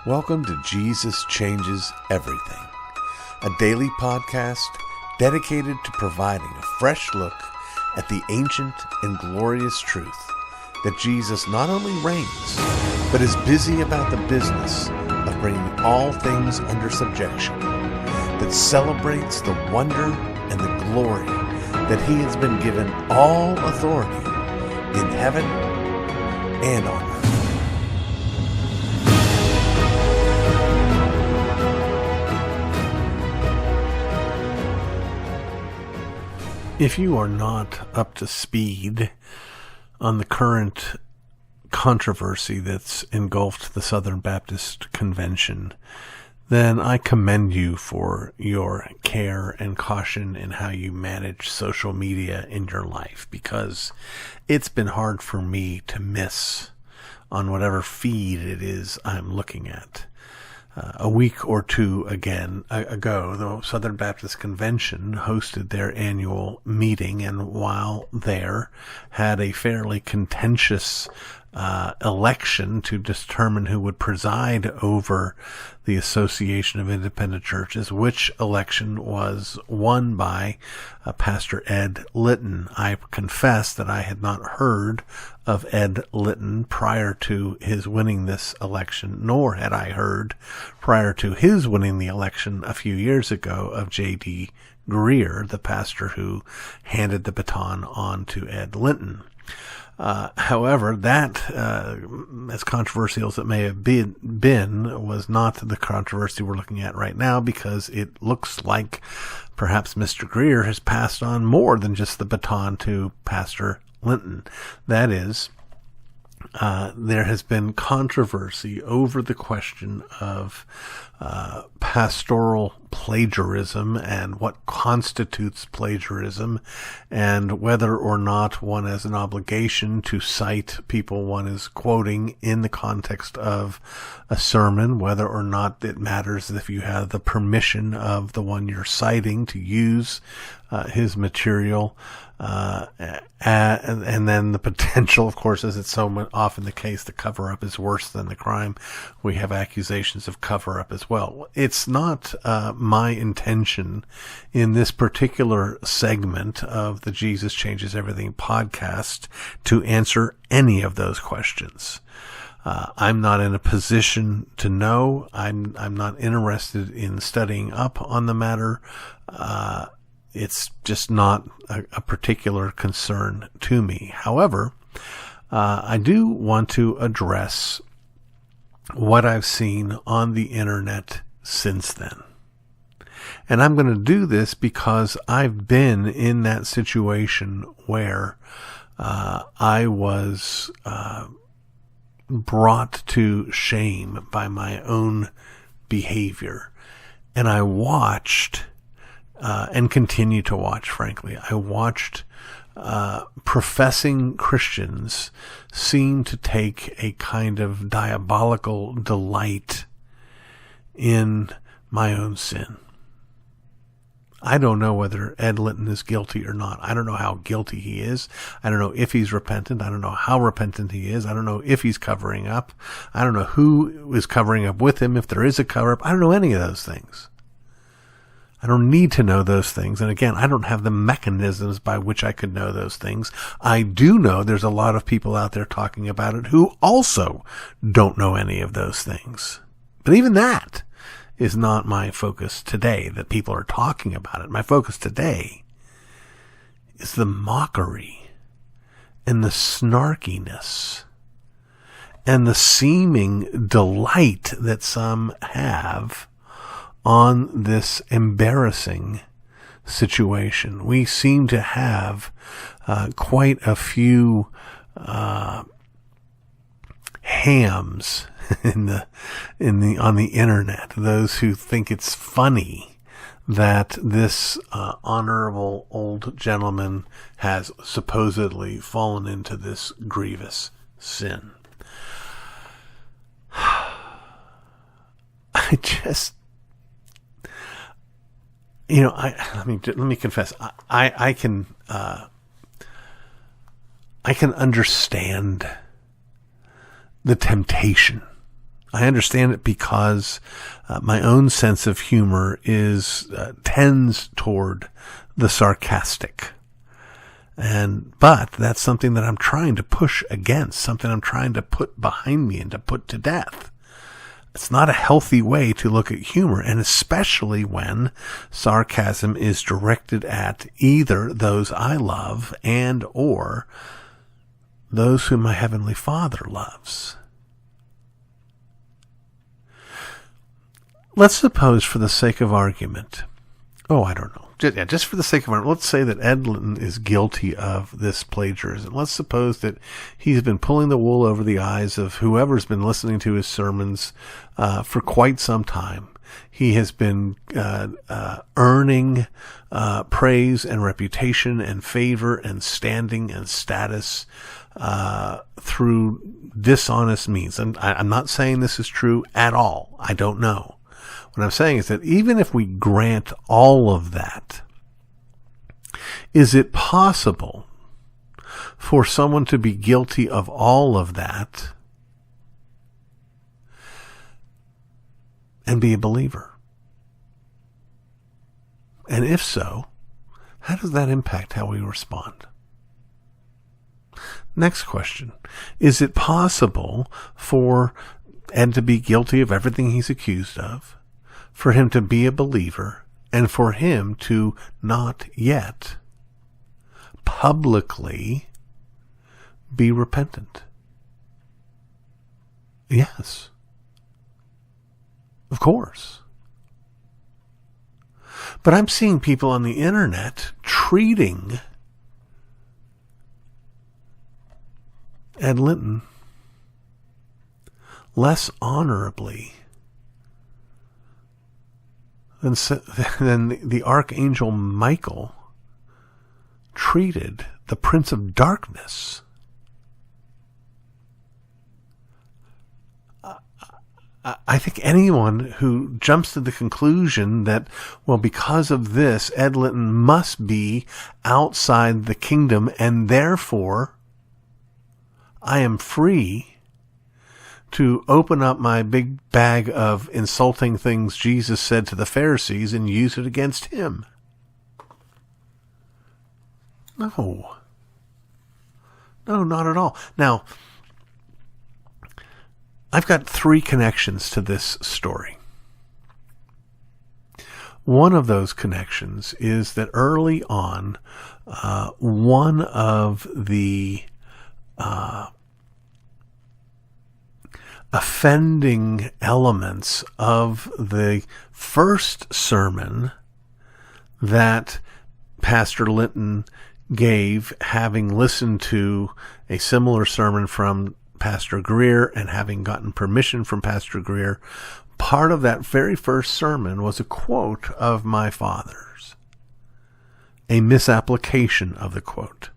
Welcome to Jesus Changes Everything, a daily podcast dedicated to providing a fresh look at the ancient and glorious truth that Jesus not only reigns, but is busy about the business of bringing all things under subjection, that celebrates the wonder and the glory that he has been given all authority in heaven and on earth. If you are not up to speed on the current controversy that's engulfed the Southern Baptist Convention, then I commend you for your care and caution in how you manage social media in your life, because it's been hard for me to miss on whatever feed it is I'm looking at. A week or two ago, the Southern Baptist Convention hosted their annual meeting, and while there, had a fairly contentious election to determine who would preside over the Association of Independent Churches, which election was won by Pastor Ed Litton. I confess that I had not heard of Ed Litton prior to his winning this election, nor had I heard prior to his winning the election a few years ago of J.D. Greer, the pastor who handed the baton on to Ed Litton. However, that, as controversial as it may have been, was not the controversy we're looking at right now, because it looks like perhaps Mr. Greer has passed on more than just the baton to Pastor Litton. That is, there has been controversy over the question of pastoral plagiarism and what constitutes plagiarism, and whether or not one has an obligation to cite people one is quoting in the context of a sermon, whether or not it matters if you have the permission of the one you're citing to use his material, and then the potential, of course, as it's so often the case, the cover-up is worse than the crime. We have accusations of cover-up as well. It's not my intention in this particular segment of the Jesus Changes Everything podcast to answer any of those questions. I'm not in a position to know. I'm not interested in studying up on the matter. It's just not a particular concern to me. However, I do want to address what I've seen on the internet since then. And I'm going to do this because I've been in that situation where I was brought to shame by my own behavior. And I watched, and continue to watch, frankly, I watched professing Christians seem to take a kind of diabolical delight in my own sin. I don't know whether Ed Litton is guilty or not. I don't know how guilty he is. I don't know if he's repentant. I don't know how repentant he is. I don't know if he's covering up. I don't know who is covering up with him, if there is a cover-up. I don't know any of those things. I don't need to know those things. And again, I don't have the mechanisms by which I could know those things. I do know there's a lot of people out there talking about it who also don't know any of those things. But even that is not my focus today, that people are talking about it. My focus today is the mockery and the snarkiness and the seeming delight that some have on this embarrassing situation. We seem to have quite a few hams on the internet, those who think it's funny that this honorable old gentleman has supposedly fallen into this grievous sin. I just, let me confess, I can understand the temptation I understand it because my own sense of humor tends toward the sarcastic. But that's something that I'm trying to push against, something I'm trying to put behind me and to put to death. It's not a healthy way to look at humor, and especially when sarcasm is directed at either those I love and or those whom my Heavenly Father loves. Let's suppose, for the sake of argument, just for the sake of argument, let's say that Ed Litton is guilty of this plagiarism. Let's suppose that he's been pulling the wool over the eyes of whoever's been listening to his sermons for quite some time. He has been earning praise and reputation and favor and standing and status through dishonest means. And I'm not saying this is true at all. I don't know. What I'm saying is that even if we grant all of that, is it possible for someone to be guilty of all of that and be a believer? And if so, how does that impact how we respond? Next question. Is it possible for Ed to be guilty of everything he's accused of, for him to be a believer, and for him to not yet publicly be repentant? Yes. Of course. But I'm seeing people on the internet treating Ed Litton less honorably than the Archangel Michael treated the Prince of Darkness. I think anyone who jumps to the conclusion that, well, because of this, Ed Litton must be outside the kingdom and therefore I am free to open up my big bag of insulting things Jesus said to the Pharisees and use it against him. No. No, not at all. Now, I've got 3 connections to this story. One of those connections is that early on, one of the offending elements of the first sermon that Pastor Litton gave, having listened to a similar sermon from Pastor Greer and having gotten permission from Pastor Greer, part of that very first sermon was a quote of my father's, a misapplication of the quote.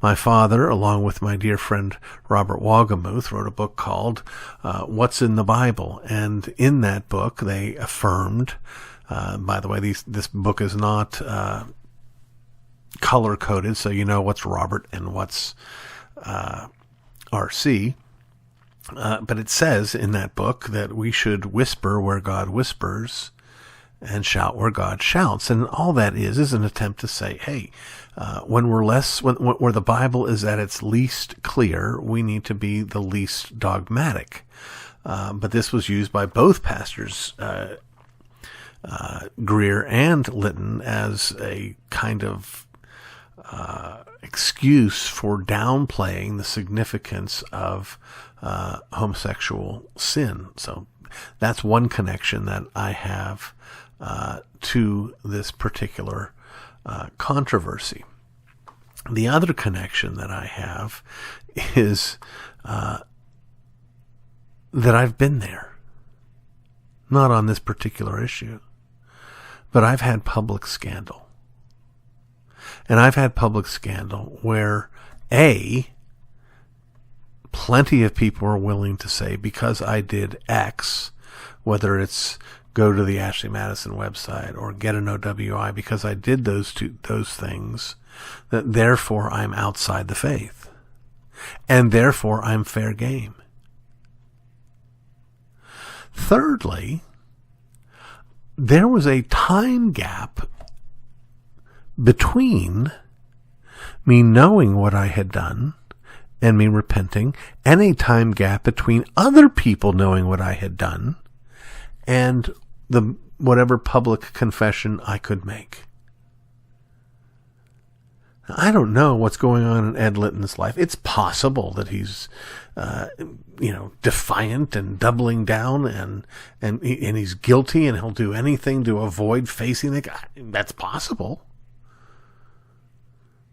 My father, along with my dear friend Robert Wogamuth, wrote a book called What's in the Bible? And in that book, they affirmed, by the way, this book is not color-coded, so you know what's Robert and what's RC. But it says in that book that we should whisper where God whispers and shout where God shouts. And all that is an attempt to say, hey, when where the Bible is at its least clear, we need to be the least dogmatic. But this was used by both pastors, Greer and Litton, as a kind of excuse for downplaying the significance of homosexual sin. So that's one connection that I have to this particular controversy. The other connection that I have is that I've been there. Not on this particular issue, but I've had public scandal. And I've had public scandal where, plenty of people are willing to say, because I did X, whether it's go to the Ashley Madison website or get an OWI, because I did those things, that therefore I'm outside the faith. And therefore I'm fair game. Thirdly, there was a time gap between me knowing what I had done and me repenting, and a time gap between other people knowing what I had done and the whatever public confession I could make. Now, I don't know what's going on in Ed Litton's life. It's possible that he's, defiant and doubling down, and he's guilty, and he'll do anything to avoid facing it. That's possible.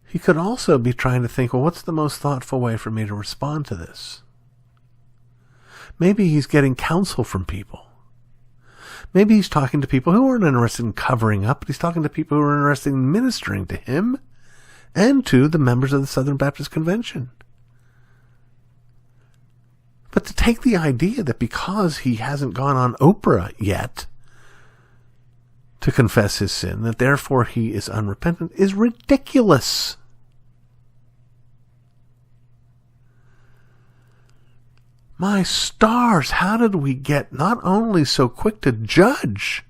He could also be trying to think, well, what's the most thoughtful way for me to respond to this? Maybe he's getting counsel from people. Maybe he's talking to people who aren't interested in covering up, but he's talking to people who are interested in ministering to him and to the members of the Southern Baptist Convention. But to take the idea that because he hasn't gone on Oprah yet to confess his sin, that therefore he is unrepentant, is ridiculous. My stars, how did we get not only so quick to judge?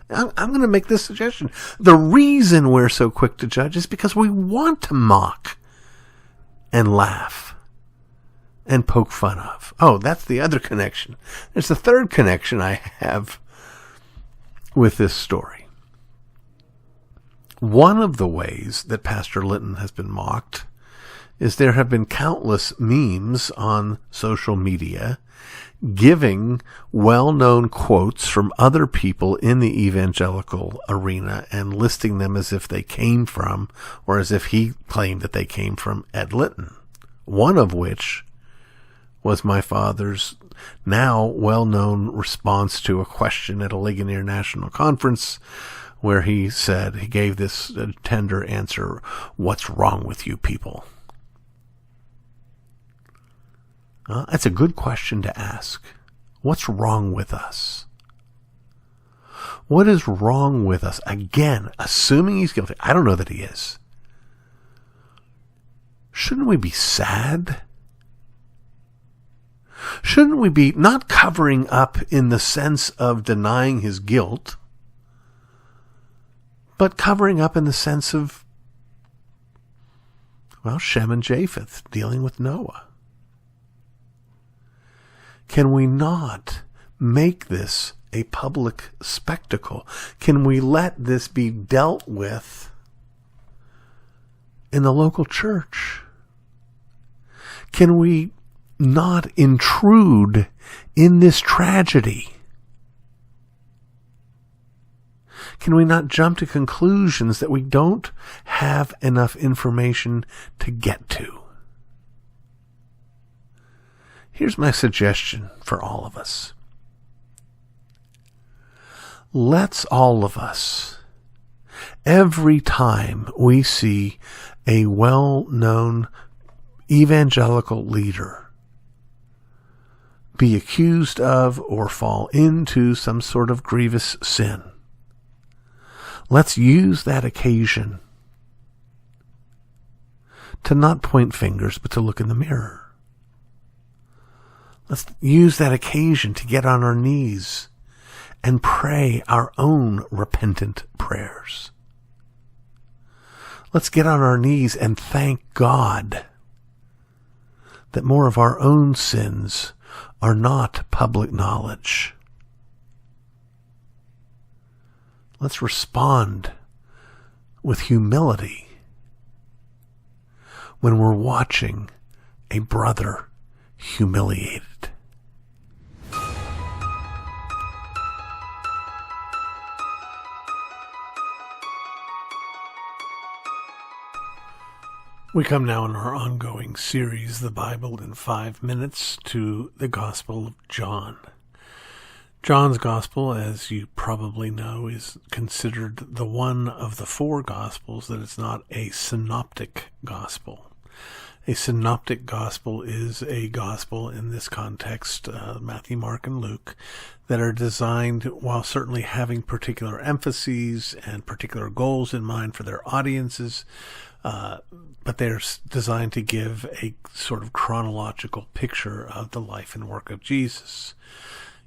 I'm going to make this suggestion. The reason we're so quick to judge is because we want to mock and laugh and poke fun of. Oh, that's the other connection. There's the third connection I have with this story. One of the ways that Pastor Litton has been mocked is there have been countless memes on social media giving well-known quotes from other people in the evangelical arena and listing them as if they came from, or as if he claimed that they came from, Ed Litton. One of which was my father's now well-known response to a question at a Ligonier National Conference, where he said, he gave this tender answer, "What's wrong with you people?" That's a good question to ask. What's wrong with us? What is wrong with us? Again, assuming he's guilty. I don't know that he is. Shouldn't we be sad? Shouldn't we be not covering up in the sense of denying his guilt, but covering up in the sense of, well, Shem and Japheth dealing with Noah? Can we not make this a public spectacle? Can we let this be dealt with in the local church? Can we not intrude in this tragedy? Can we not jump to conclusions that we don't have enough information to get to? Here's my suggestion for all of us. Let's all of us, every time we see a well-known evangelical leader be accused of or fall into some sort of grievous sin, let's use that occasion to not point fingers, but to look in the mirror. Let's use that occasion to get on our knees and pray our own repentant prayers. Let's get on our knees and thank God that more of our own sins are not public knowledge. Let's respond with humility when we're watching a brother humiliated. We come now in our ongoing series, The Bible in 5 Minutes, to the Gospel of John. John's Gospel, as you probably know, is considered the one of the 4 Gospels that is not a synoptic Gospel. A synoptic Gospel is a Gospel in this context, Matthew, Mark, and Luke, that are designed, while certainly having particular emphases and particular goals in mind for their audiences, but they're designed to give a sort of chronological picture of the life and work of Jesus.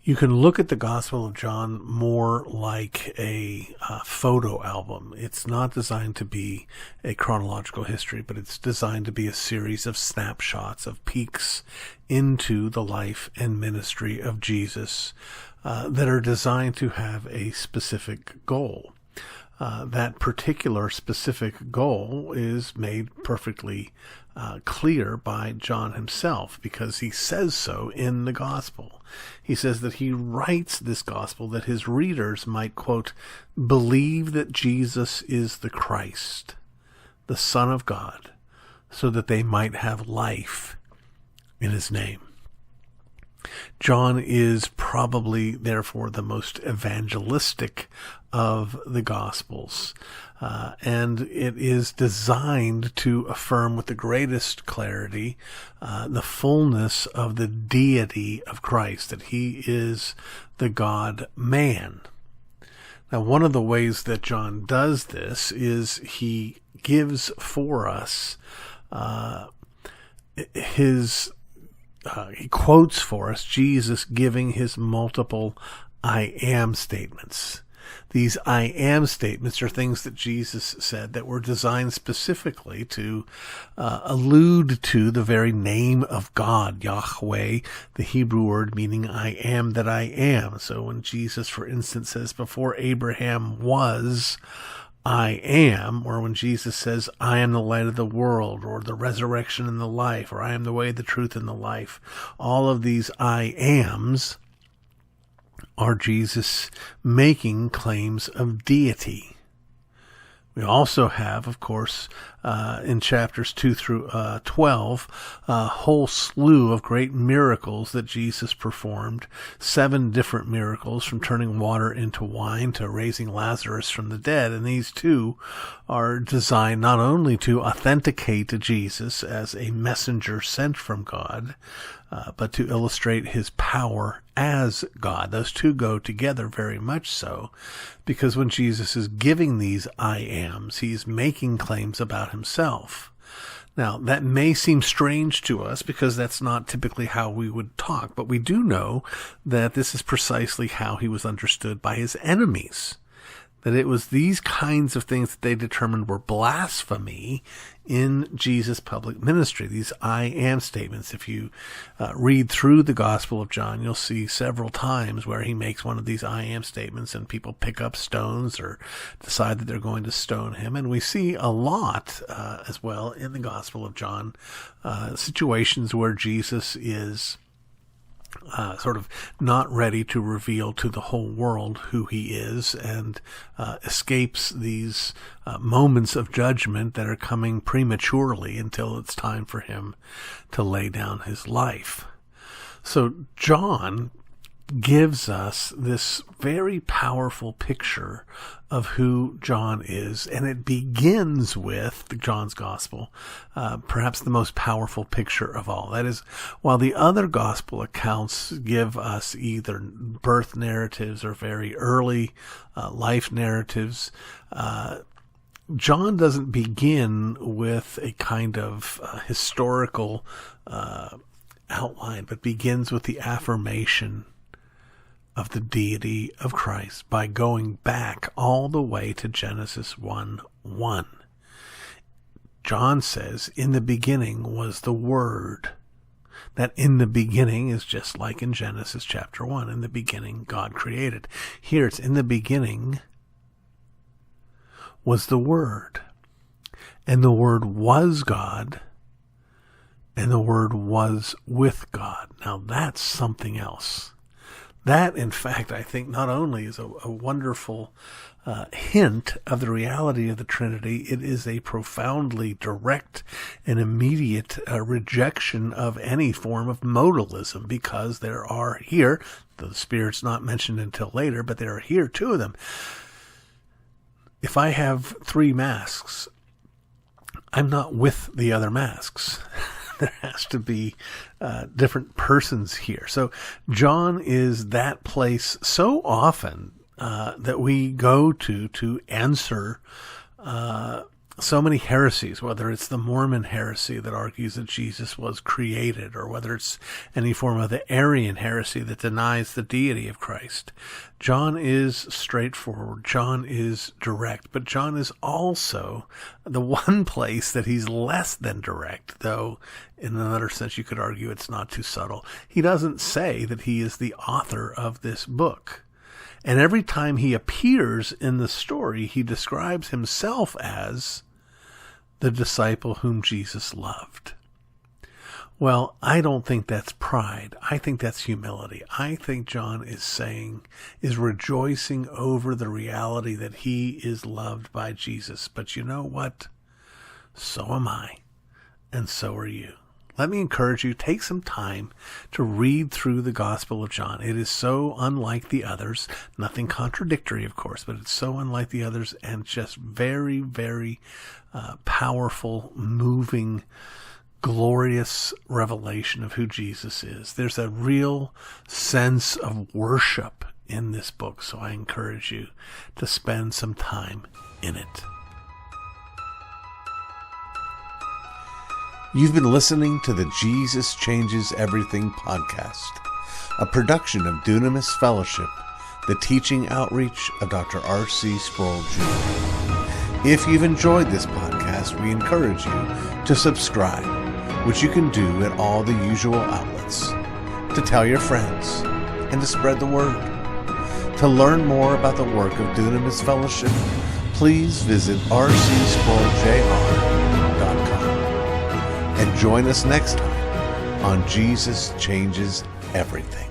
You can look at the Gospel of John more like a photo album. It's not designed to be a chronological history, but it's designed to be a series of snapshots, of peeks into the life and ministry of Jesus that are designed to have a specific goal. That particular specific goal is made perfectly clear by John himself, because he says so in the gospel. He says that he writes this gospel that his readers might, quote, believe that Jesus is the Christ, the Son of God, so that they might have life in his name. John is probably, therefore, the most evangelistic of the Gospels, and it is designed to affirm with the greatest clarity the fullness of the deity of Christ, that he is the God-man. Now, one of the ways that John does this is he gives for us he quotes for us Jesus giving his multiple I am statements. These I am statements are things that Jesus said that were designed specifically to allude to the very name of God, Yahweh, the Hebrew word meaning I am that I am. So when Jesus, for instance, says, before Abraham was, I am, or when Jesus says, I am the light of the world, or the resurrection and the life, or I am the way, the truth, and the life, all of these I ams are Jesus making claims of deity. We also have, of course, in chapters 2 through 12, a whole slew of great miracles that Jesus performed. 7 different miracles, from turning water into wine to raising Lazarus from the dead. And these two are designed not only to authenticate Jesus as a messenger sent from God, but to illustrate his power as God. Those two go together very much so, because when Jesus is giving these I ams, he's making claims about himself. Now, that may seem strange to us because that's not typically how we would talk, but we do know that this is precisely how he was understood by his enemies. That it was these kinds of things that they determined were blasphemy in Jesus' public ministry, these I am statements. If you read through the Gospel of John, you'll see several times where he makes one of these I am statements and people pick up stones or decide that they're going to stone him. And we see a lot as well in the Gospel of John, situations where Jesus is sort of not ready to reveal to the whole world who he is, and escapes these moments of judgment that are coming prematurely until it's time for him to lay down his life. So John gives us this very powerful picture of who John is, and it begins with John's gospel, perhaps the most powerful picture of all. That is, while the other gospel accounts give us either birth narratives or very early life narratives, John doesn't begin with a kind of historical outline, but begins with the affirmation of the deity of Christ by going back all the way to Genesis 1:1. John says, in the beginning was the Word. That in the beginning is just like in Genesis chapter 1. In the beginning, God created. Here it's in the beginning was the Word. And the Word was God. And the Word was with God. Now that's something else. That, in fact, I think not only is a wonderful hint of the reality of the Trinity, it is a profoundly direct and immediate rejection of any form of modalism, because there are here, the Spirit's not mentioned until later, but there are here 2 of them. If I have 3 masks, I'm not with the other masks. There has to be different persons here. So John is that place so often that we go to answer so many heresies, whether it's the Mormon heresy that argues that Jesus was created, or whether it's any form of the Arian heresy that denies the deity of Christ. John is straightforward. John is direct. But John is also the one place that he's less than direct, though in another sense you could argue it's not too subtle. He doesn't say that he is the author of this book. And every time he appears in the story, he describes himself as the disciple whom Jesus loved. Well, I don't think that's pride. I think that's humility. I think John is rejoicing over the reality that he is loved by Jesus. But you know what? So am I. And so are you. Let me encourage you, take some time to read through the Gospel of John. It is so unlike the others. Nothing contradictory, of course, but it's so unlike the others and just very, very powerful, moving, glorious revelation of who Jesus is. There's a real sense of worship in this book, so I encourage you to spend some time in it. You've been listening to the Jesus Changes Everything podcast, a production of Dunamis Fellowship, the teaching outreach of Dr. R.C. Sproul Jr. If you've enjoyed this podcast, we encourage you to subscribe, which you can do at all the usual outlets, to tell your friends, and to spread the word. To learn more about the work of Dunamis Fellowship, please visit rcsproulJR.com. And join us next time on Jesus Changes Everything.